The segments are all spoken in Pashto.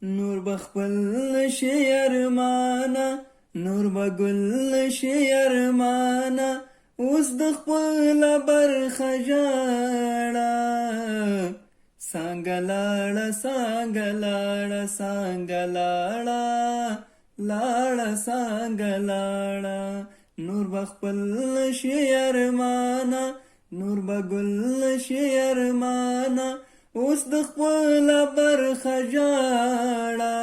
نور بخپل نشي ارمانا نور بګل نشي ارمانا اوس د خپل برخه ژړه څنګه لاړه څنګه لاړه څنګه لاړه لاړه څنګه لاړه نور بخپل نشي ارمانا نور بګل نشي ارمانا اوس د خپل برخه ژړه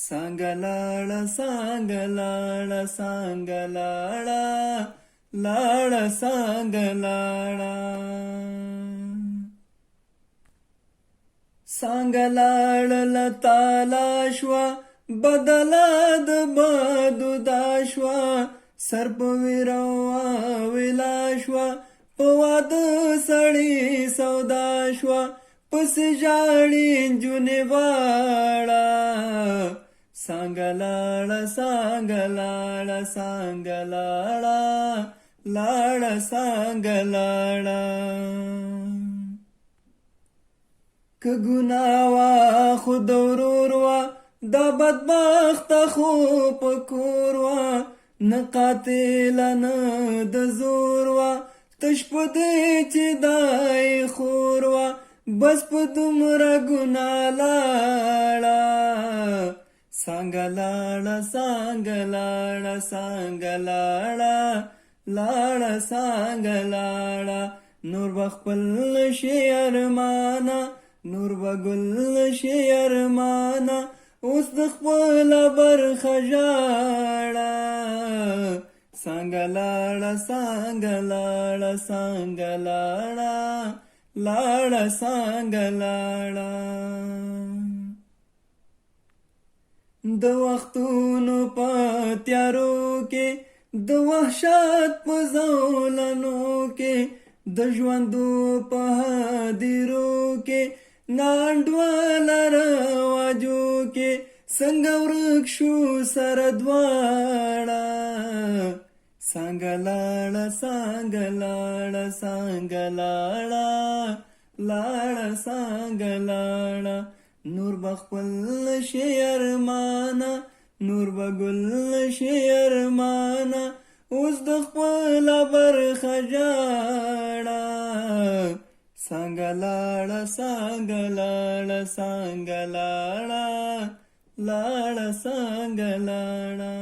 څنګه لاړه څنګه لاړه څنګه لاړه لاړه څنګه لاړه څنګه لاړه تعالی شوه بدله د بدو دا شوه سر په ویرو ویلا شوه په واده سړی سودا شوه پسې ژاړي نجونې واړه څنګه لاړه څنګه لاړه څنګه لاړه لاړه څنګه لاړه که ګناه وه خو د ورور وه دا بدبخته خو په کور وه نه قاتله نه د زور وه تش په دې چې دای خور وه بس په دومره ګناه لاړه څنګه لاړه څنګه لاړه څنګه لاړه لاړه څنګه لاړه نور بخپل نشي ارمانا نور بګل نشي ارمانا اوس د خپل برخه ژړه څنګه لاړه څنګه لاړه څنګه لاړه لاړه څنګه لاړه د وختونو په تیارو کې د وحشت په زولنو کې د ژوندو په هدیرو کې ناانډوله رواجو کې څنګه ورک شو سره دواړه څنګه لاړه څنګه لاړه څنګه لاړه لاړه څنګه لاړه نور بخپل نشي ارمانا نور بګل نشي ارمانا اوس د خپل برخه ژړه څنګه لاړه څنګه لاړه څنګه لاړه لاړه څنګه لاړه